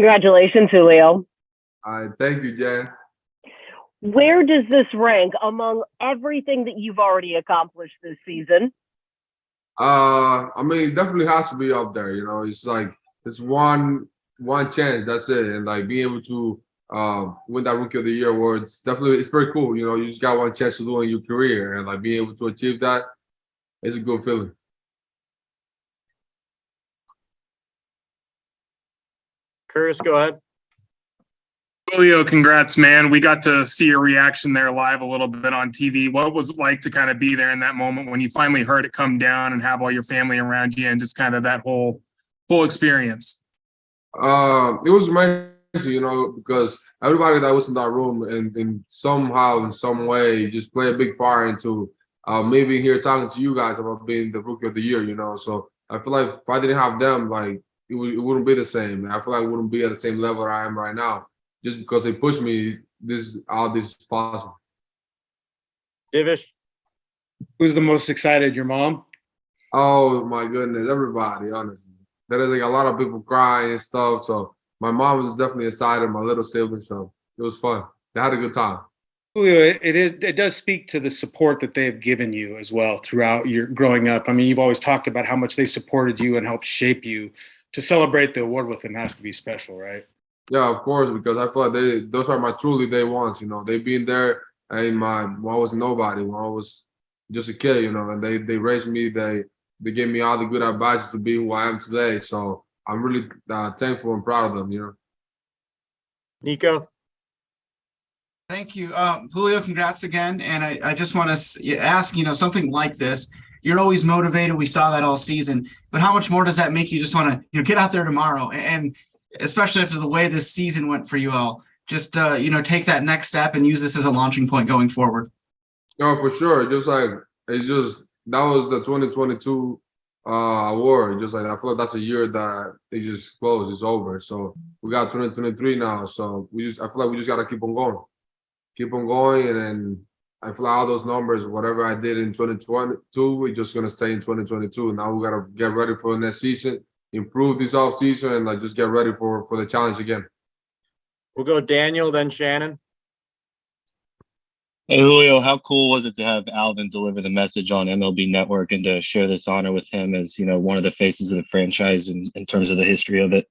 Congratulations, Julio. Thank you, Jen. Where does this rank among everything that you've already accomplished this season? I mean, it definitely has to be up there. You know, it's like it's one chance. That's it, and like being able to win that Rookie of the Year award, it's pretty cool. You know, you just got one chance to do it in your career, and like being able to achieve that, it's a good feeling. Curtis, go ahead. Julio, congrats, man. We got to see your reaction there live a little bit on TV. What was it like to kind of be there in that moment when you finally heard it come down and have all your family around you and just kind of that whole experience? It was amazing, you know, because everybody that was in that room and somehow, in some way, just play a big part into me being here talking to you guys about being the Rookie of the Year, you know. So I feel like if I didn't have them, like it wouldn't be the same. I feel like I wouldn't be at the same level I am right now. Just because they pushed me, this is possible. Divish? Who's the most excited? Your mom? Oh my goodness, everybody, honestly. There is like a lot of people crying and stuff. So my mom was definitely excited, my little sibling, so it was fun. They had a good time. Julio, it does speak to the support that they have given you as well throughout your growing up. I mean, you've always talked about how much they supported you and helped shape you. To celebrate the award with them has to be special, right? Yeah, of course, because I feel like those are my truly day ones, you know. They've been there when I was nobody, when I was just a kid, you know, and they raised me, they gave me all the good advice to be who I am today. So I'm really thankful and proud of them, you know. Nico? Thank you. Julio, congrats again. And I just want to ask, you know, something like this. You're always motivated. We saw that all season. But how much more does that make you just want to, you know, get out there tomorrow and especially after the way this season went for you all, just, you know, take that next step and use this as a launching point going forward? No, for sure. That was the 2022 award. Just like, I feel like that's a year that it just closed, it's over. So we got 2023 now. So I feel like we just got to keep on going. And then I feel like all those numbers, whatever I did in 2022, we're just going to stay in 2022. Now we got to get ready for the next season, improve this off season, and like just get ready for the challenge again. We'll go Daniel, then Shannon. Hey, Julio, how cool was it to have Alvin deliver the message on MLB Network and to share this honor with him as, you know, one of the faces of the franchise in terms of the history of it?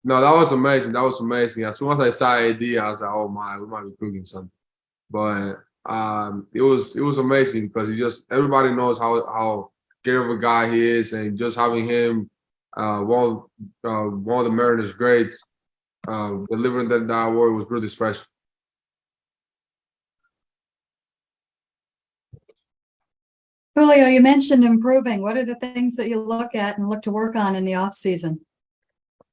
No, that was amazing. As soon as I saw AD, I was like, oh my, we might be cooking something. But it was amazing because everybody knows how great of a guy he is, and just having him, one of the Mariners greats, delivering that award was really special. Julio, you mentioned improving. What are the things that you look at and look to work on in the off season?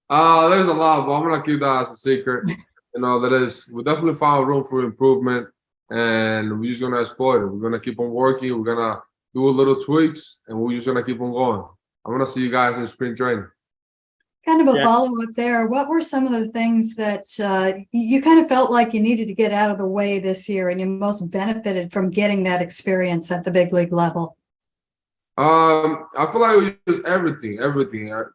There's a lot, but I'm gonna keep that as a secret. You know, we definitely found room for improvement, and we're just gonna exploit it. We're gonna keep on working. We're gonna do a little tweaks, and we're just gonna keep on going. I'm gonna see you guys in spring training. Kind of a follow-up there. What were some of the things that you kind of felt like you needed to get out of the way this year and you most benefited from getting that experience at the big league level? I feel like it was just everything.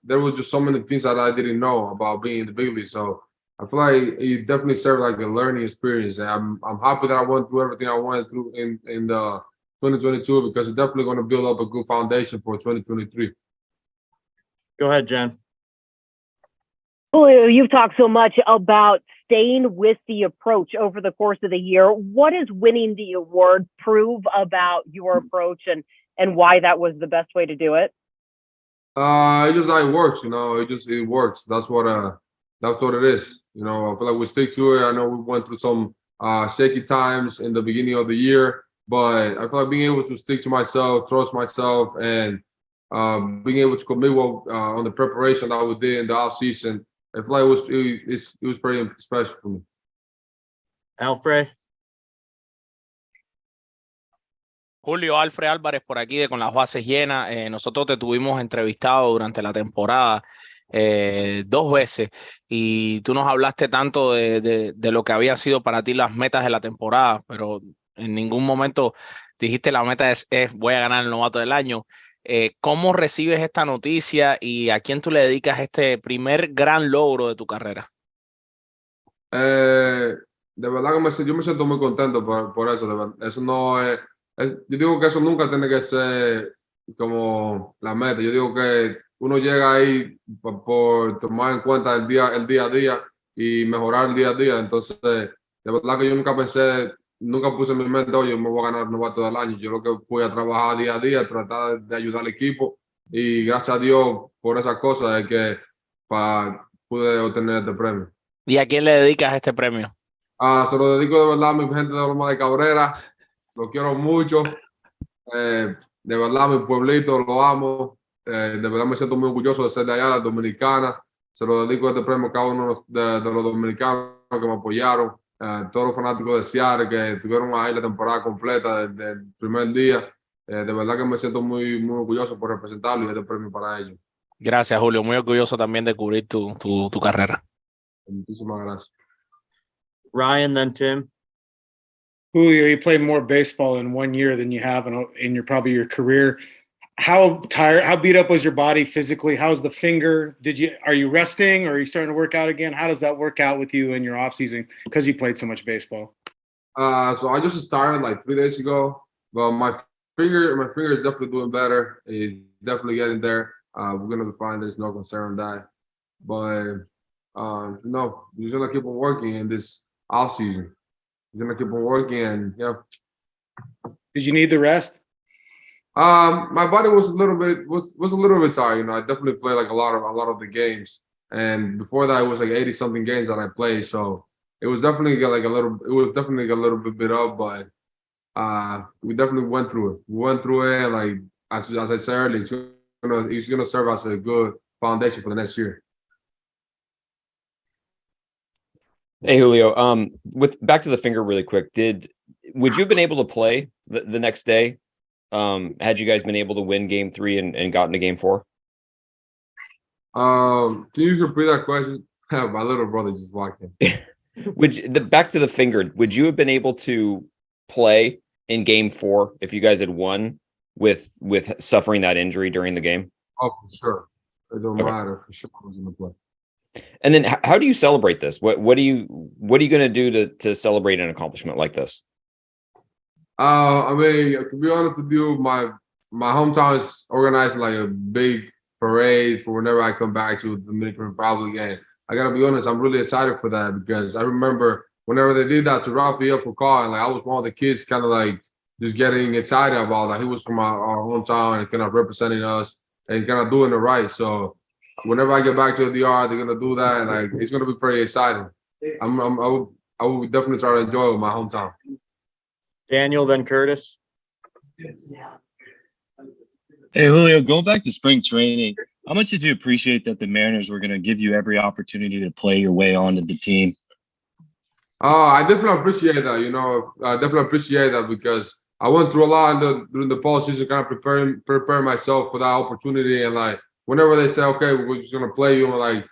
There were just so many things that I didn't know about being in the big league. So I feel like it definitely served like a learning experience. And I'm happy that I went through everything I went through in 2022 because it's definitely going to build up a good foundation for 2023. Go ahead, Jen. Julio, you've talked so much about staying with the approach over the course of the year. What does winning the award prove about your approach and why that was the best way to do it? It just like works, you know. It works. That's what it is. You know, I feel like we stick to it. I know we went through some shaky times in the beginning of the year, but I feel like being able to stick to myself, trust myself, and being able to commit well on the preparation that we did in the off season. I feel like it was pretty special for me. Alfred. Julio, Alfred Álvarez por aquí de Con las Bases Llenas. Nosotros te tuvimos entrevistado durante la temporada 2 veces y tú nos hablaste tanto de lo que habían sido para ti las metas de la temporada, pero en ningún momento dijiste la meta es voy a ganar el novato del año. ¿Cómo recibes esta noticia y a quién tú le dedicas este primer gran logro de tu carrera? De verdad que yo me siento muy contento por eso. De verdad. Eso no yo digo que eso nunca tiene que ser como la meta. Yo digo que uno llega ahí por tomar en cuenta el día a día y mejorar el día a día. Entonces, de verdad que yo nunca puse en mi mente, oye, me voy a ganar novato del año. Yo lo que fui a trabajar día a día, tratar de ayudar al equipo y gracias a Dios por esas cosas es que pude obtener este premio. ¿Y a quién le dedicas este premio? Se lo dedico de verdad a mi gente de Loma de Cabrera. Lo quiero mucho. De verdad, mi pueblito lo amo. De verdad me siento muy orgulloso de ser de allá, de Dominicana. Se lo dedico este premio a cada uno de los dominicanos que me apoyaron. Todos los fanáticos de Seattle que estuvieron ahí la temporada completa desde el primer día. De verdad que me siento muy orgulloso por representarlo y este premio para ellos. Gracias, Julio. Muy orgulloso también de cubrir tu carrera. Muchísimas gracias. Ryan, then Tim. Julio, you played more baseball in 1 year than you have in probably your career. How beat up was your body physically? How's the finger? Are you resting or are you starting to work out again? How does that work out with you in your off season because you played so much baseball? So I just started like 3 days ago, but my finger is definitely doing better. It's definitely getting there. We're gonna be fine. There's no concern on that. But no, we're just gonna keep on working in this off season. We're gonna keep on working, and yeah. Did you need the rest? My body was a little bit tired. You know, I definitely played like a lot of the games, and before that, it was like 80 something games that I played. So it was definitely a little bit beat up, but we definitely went through it. We went through it, and like as I said earlier, it's gonna serve as a good foundation for the next year. Hey Julio, with back to the finger really quick, would you have been able to play the next day? Had you guys been able to win game 3 and gotten to game 4? Can you repeat that question? My little brother just walked in. Back to the finger, would you have been able to play in game 4 if you guys had won with suffering that injury during the game? Oh, for sure. It don't matter. For sure, I was gonna play. And then how do you celebrate this? What are you going to do to celebrate an accomplishment like this? I mean, to be honest with you, my hometown is organizing like a big parade for whenever I come back to the Dominican Republic, and I gotta be honest, I'm really excited for that because I remember whenever they did that to Rafael Foucault, and like I was one of the kids, kind of like just getting excited about that. He was from our hometown and kind of representing us and kind of doing it right. So whenever I get back to the DR, they're gonna do that, and like it's gonna be pretty exciting. I will definitely try to enjoy it with my hometown. Daniel, then Curtis. Hey, Julio, going back to spring training, how much did you appreciate that the Mariners were going to give you every opportunity to play your way onto the team? I definitely appreciate that. You know, I definitely appreciate that because I went through a lot during the postseason, kind of preparing myself for that opportunity. And like, whenever they say, okay, we're just gonna play you, and like,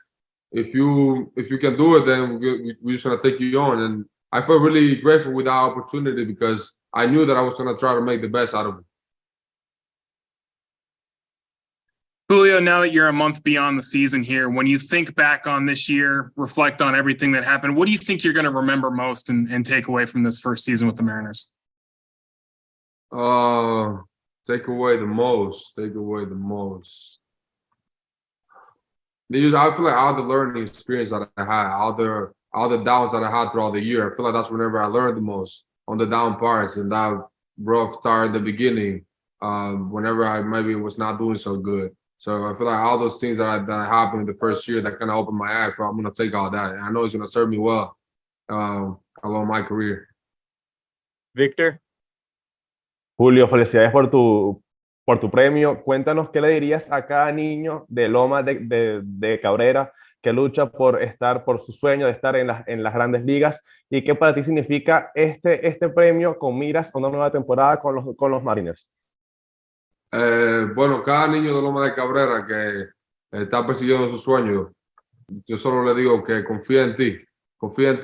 if you can do it, then we're just gonna take you on. And I felt really grateful with that opportunity because I knew that I was gonna try to make the best out of it. Julio, now that you're a month beyond the season here, when you think back on this year, reflect on everything that happened, what do you think you're going to remember most and take away from this first season with the Mariners? Take away the most. I feel like all the learning experience that I had, all the downs that I had throughout the year, I feel like that's whenever I learned the most on the down parts and that rough start in the beginning, whenever I maybe was not doing so good. So I feel like all those things that happened in the first year that kind of opened my eyes. So I'm going to take all that. And I know it's going to serve me well along my career. Victor? Julio, felicidades por tu premio. Cuéntanos qué le dirías a cada niño de Loma de Cabrera que lucha por su sueño de estar en las grandes ligas y qué para ti significa este premio con miras a una nueva temporada con los Mariners. Bueno, cada niño de Loma de Cabrera que está persiguiendo su sueño, yo solo le digo que confía en ti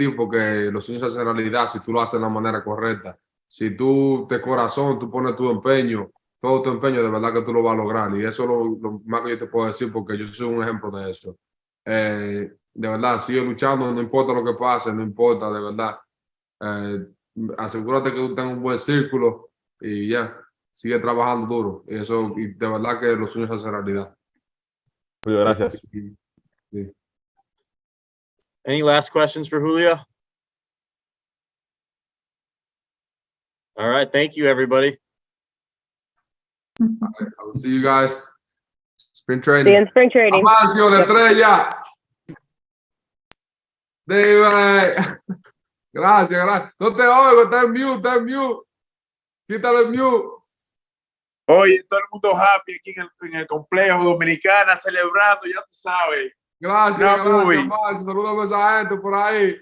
porque los sueños se hacen realidad si tú lo haces de la manera correcta. Si tú de corazón, tú pones tu empeño, todo tu empeño, de verdad que tú lo vas a lograr. Y eso es lo más que yo te puedo decir porque yo soy un ejemplo de eso. de verdad, sigue luchando, no importa lo que pase, no importa, de verdad. Asegúrate que tú tengas un buen círculo y ya, sigue trabajando duro. Y eso, y de verdad que los sueños se hacen realidad. Julio, gracias. Sí. Any last questions for Julio? All right, thank you, everybody. I will see you guys. Spring See you training. in spring training. Amancio, la estrella. Dime. Gracias, gracias. No te oigo, está en mute. Quítale el mute. Oye, todo el mundo happy aquí en el complejo Dominicana, celebrando, ya tú sabes. Gracias, Una gracias, movie. Amancio. Saludos a esa gente por ahí.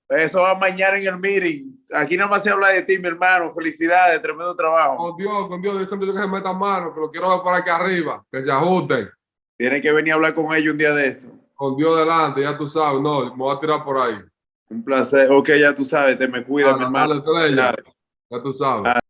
Eso va mañana en el meeting. Aquí nada más se habla de ti, mi hermano. Felicidades, tremendo trabajo. Con Dios, yo siempre digo que se metan mano, que lo quiero ver por aquí arriba, que se ajusten. Tienen que venir a hablar con ellos un día de esto. Con Dios delante, ya tú sabes, no, me voy a tirar por ahí. Un placer. Ok, ya tú sabes, te me cuidas, mi hermano. Dale, estrella. Ya tú sabes.